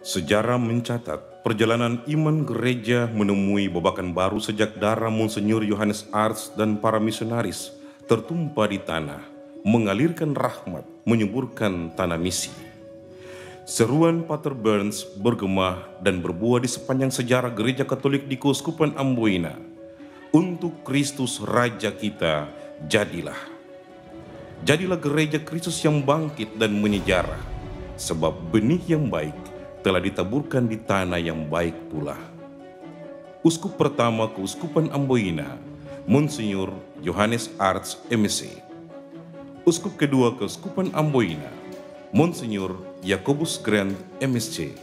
Sejarah mencatat perjalanan iman gereja menemui babakan baru sejak darah Monsinyur Johannes Arts dan para misionaris tertumpah di tanah, mengalirkan rahmat, menyuburkan tanah misi. Seruan Pater Burns bergema dan berbuah di sepanjang sejarah gereja Katolik di Keuskupan Amboina. Untuk Kristus Raja kita, jadilah. Jadilah gereja Kristus yang bangkit dan menyejarah, sebab benih yang baik telah ditaburkan di tanah yang baik pula. Uskup pertama Keuskupan Amboina, Monsinyur Johannes Arts MSc. Uskup kedua Keuskupan Amboina, Monsinyur Yakobus Grant MSc.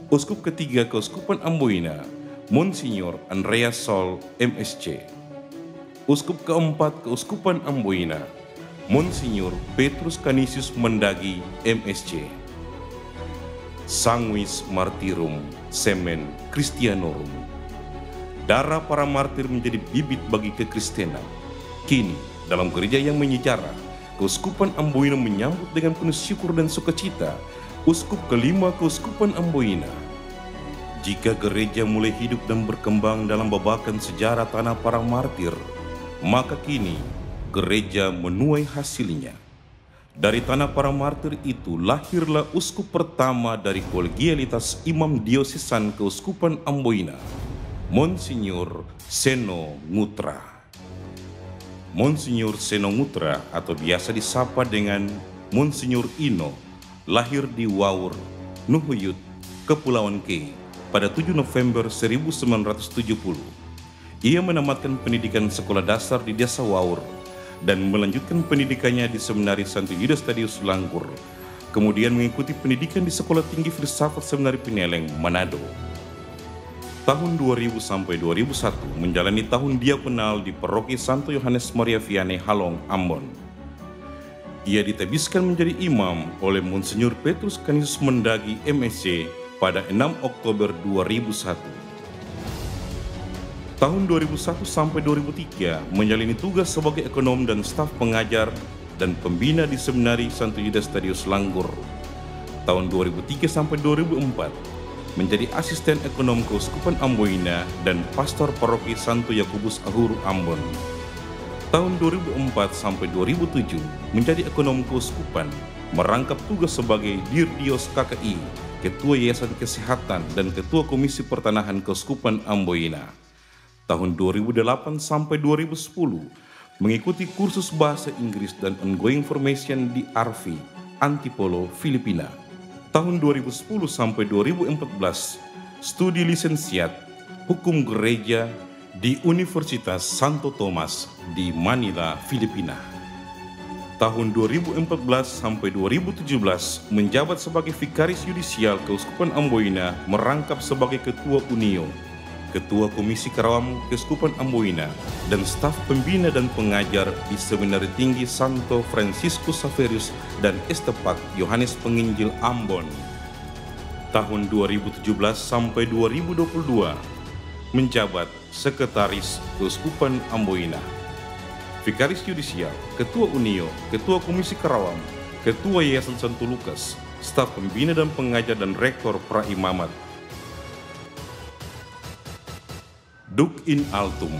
Uskup ketiga Keuskupan Amboina, Monsinyur Andreas Sol MSc. Uskup keempat Keuskupan Amboina, Monsinyur Petrus Canisius Mendagi MSc. Sanguis Martyrum Semen Christianorum. Darah para martir menjadi bibit bagi kekristenan. Kini, dalam gereja yang menyejarah, Keuskupan Amboina menyambut dengan penuh syukur dan sukacita Uskup kelima Keuskupan Amboina. Jika gereja mulai hidup dan berkembang dalam babakan sejarah tanah para martir, maka kini gereja menuai hasilnya. Dari tanah para martir itu lahirlah uskup pertama dari kolegialitas imam diosesan Keuskupan Amboina, Monsinyur Seno Ngutra. Monsinyur Seno Ngutra atau biasa disapa dengan Monsinyur Ino, lahir di Waur, Nuhuyut, Kepulauan K pada 7 November 1970. Ia menamatkan pendidikan sekolah dasar di Desa Waur dan melanjutkan pendidikannya di Seminari Santo Yudas Tadius Langkur, kemudian mengikuti pendidikan di Sekolah Tinggi Filsafat Seminari Pineleng, Manado. Tahun 2000 sampai 2001 menjalani tahun diakonal di Paroki Santo Yohanes Maria Vianney, Halong, Ambon. Ia ditebiskan menjadi imam oleh Monsinyur Petrus Canisius Mendagi MSc pada 6 Oktober 2001. Tahun 2001 sampai 2003 menjalani tugas sebagai ekonom dan staf pengajar dan pembina di Seminari Santo Yudas Tadius Langkur. Tahun 2003 sampai 2004 menjadi asisten ekonom Keuskupan Amboina dan pastor paroki Santo Yakobus Ahuru Ambon. Tahun 2004 sampai 2007 menjadi ekonom keuskupan, merangkap tugas sebagai Dirdios KKI, Ketua Yayasan Kesehatan dan Ketua Komisi Pertanahan Keuskupan Amboina. Tahun 2008 sampai 2010 mengikuti kursus bahasa Inggris dan ongoing formation di Arfi, Antipolo, Filipina. Tahun 2010 sampai 2014 studi lisensiat Hukum Gereja di Universitas Santo Tomas di Manila, Filipina. Tahun 2014 sampai 2017 menjabat sebagai Vikaris Yudisial Keuskupan Amboina, merangkap sebagai Ketua Unio, Ketua Komisi Karawam Keuskupan Amboina, dan staf pembina dan pengajar di Seminari Tinggi Santo Franciscus Xaverius dan Estepak Yohanes Penginjil Ambon. Tahun 2017 sampai 2022 menjabat Sekretaris Keuskupan Amboina, Vikaris Yudisial, Ketua Unio, Ketua Komisi Karawam, Ketua Yayasan Santo Lukas, staf pembina dan pengajar dan rektor praimamat. Duc in altum,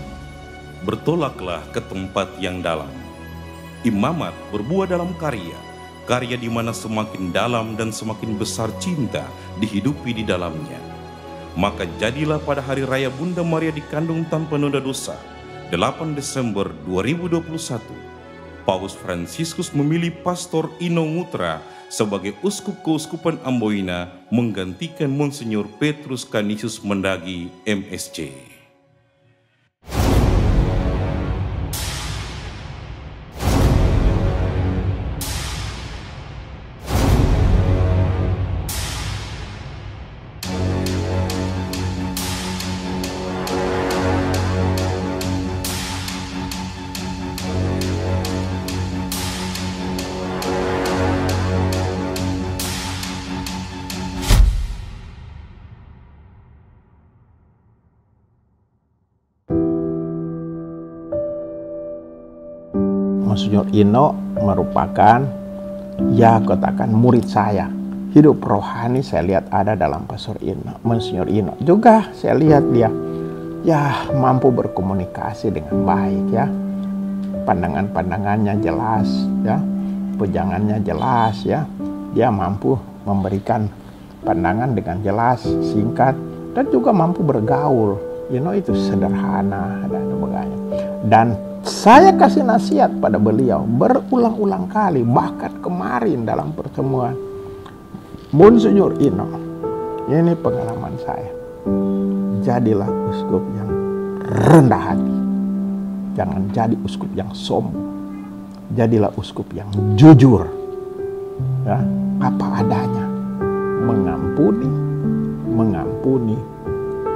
bertolaklah ke tempat yang dalam. Imamat berbuah dalam karya, karya di mana semakin dalam dan semakin besar cinta dihidupi di dalamnya. Maka jadilah pada hari raya Bunda Maria dikandung tanpa noda dosa, 8 Desember 2021, Paus Fransiskus memilih Pastor Ino Ngutra sebagai Uskup Keuskupan Amboina menggantikan Monsinyur Petrus Canisius Mendagi MSc. Monsinyur Ino merupakan, ya katakan, murid saya hidup rohani saya lihat ada dalam Monsinyur Ino. Juga saya lihat dia ya mampu berkomunikasi dengan baik ya. Pandangan-pandangannya jelas ya. Pejangannya jelas ya. Dia mampu memberikan pandangan dengan jelas, singkat, dan juga mampu bergaul. Itu sederhana dan sebagainya. Dan saya kasih nasihat pada beliau berulang-ulang kali, bahkan kemarin dalam pertemuan. Monsinyur Ino, ini pengalaman saya. Jadilah uskup yang rendah hati. Jangan jadi uskup yang sombong. Jadilah uskup yang jujur. Ya, apa adanya. Mengampuni, mengampuni,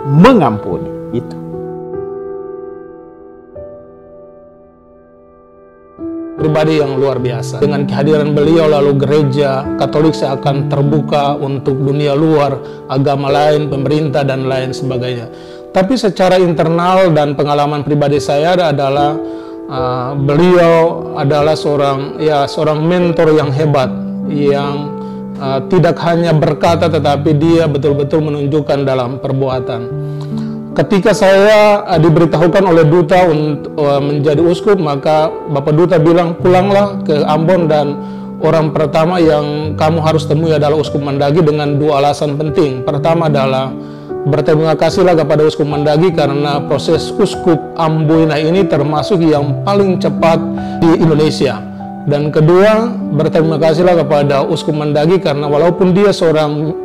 mengampuni. Itu. Pribadi yang luar biasa. Dengan kehadiran beliau lalu gereja Katolik seakan terbuka untuk dunia luar, agama lain, pemerintah dan lain sebagainya. Tapi secara internal dan pengalaman pribadi saya adalah beliau adalah seorang mentor yang hebat, yang tidak hanya berkata tetapi dia betul-betul menunjukkan dalam perbuatan. Ketika saya diberitahukan oleh duta untuk menjadi uskup, maka Bapak Duta bilang, pulanglah ke Ambon dan orang pertama yang kamu harus temui adalah Uskup Mandagi dengan dua alasan penting. Pertama adalah berterima kasihlah kepada Uskup Mandagi karena proses Uskup Amboina ini termasuk yang paling cepat di Indonesia. Dan kedua, berterima kasihlah kepada Uskup Mandagi karena walaupun dia seorang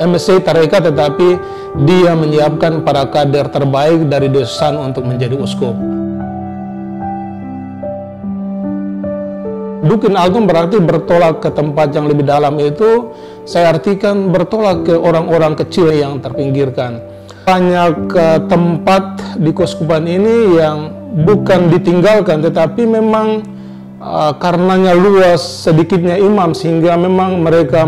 MSc Tarekat, tetapi dia menyiapkan para kader terbaik dari diocesan untuk menjadi uskup. Dukin Agung berarti bertolak ke tempat yang lebih dalam, itu saya artikan bertolak ke orang-orang kecil yang terpinggirkan. Banyak tempat di keuskupan ini yang bukan ditinggalkan, tetapi memang karenanya luas sedikitnya imam sehingga memang mereka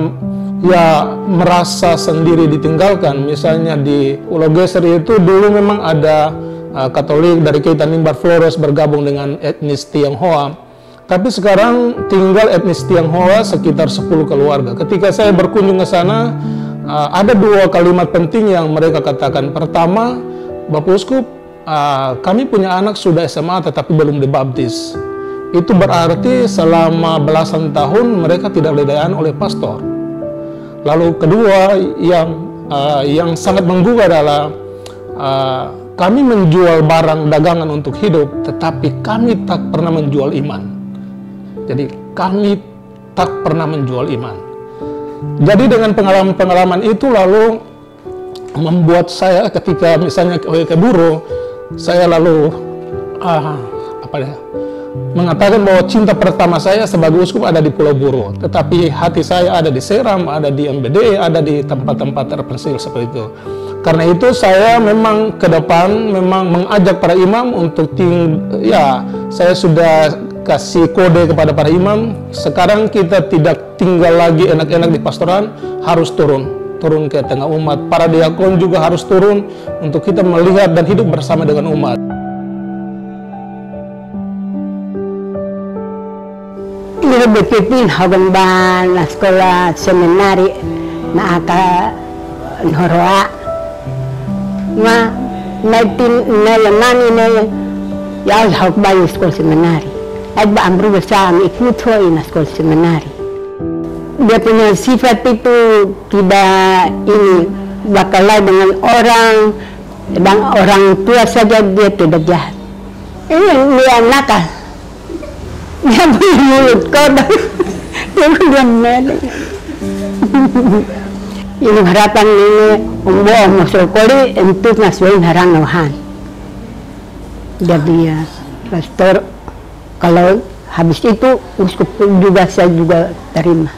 ya merasa sendiri ditinggalkan. Misalnya di Pulau Geser itu dulu memang ada Katolik dari Keitan Limbar Flores bergabung dengan etnis Tionghoa. Tapi sekarang tinggal etnis Tionghoa sekitar 10 keluarga. Ketika saya berkunjung ke sana, ada dua kalimat penting yang mereka katakan. Pertama, Bapak Uskup, kami punya anak sudah SMA tetapi belum dibaptis. Itu berarti selama belasan tahun mereka tidak dilayani oleh pastor. Lalu kedua yang sangat menggugah adalah kami menjual barang dagangan untuk hidup, tetapi kami tak pernah menjual iman. Jadi kami tak pernah menjual iman. Jadi dengan pengalaman-pengalaman itu lalu membuat saya ketika misalnya ke Buro, saya lalu mengatakan bahwa cinta pertama saya sebagai uskup ada di Pulau Buro, tetapi hati saya ada di Seram, ada di MBD, ada di tempat-tempat terpencil seperti itu. Karena itu saya memang ke depan memang mengajak para imam untuk saya sudah kasih kode kepada para imam. Sekarang kita tidak tinggal lagi enak-enak di pastoran, harus turun ke tengah umat. Para diakon juga harus turun untuk kita melihat dan hidup bersama dengan umat. Ini berpipin hagan ba na sekolah seminari na aka Nhoroa ma nalamani na ya hak ba sekolah seminari ay ba amru bersama ikut na sekolah seminari. Dia punya sifat itu tidak ini bakalai dengan orang dan orang tua saja dia tidak jahat. Ini dia nakal. Dia punya mulut kodok, dia punya melek. Ini harapan ini umbo musuh koli untuk masukin harang Tuhan. Jadi ya, pastor kalau habis itu uskup juga saya juga terima.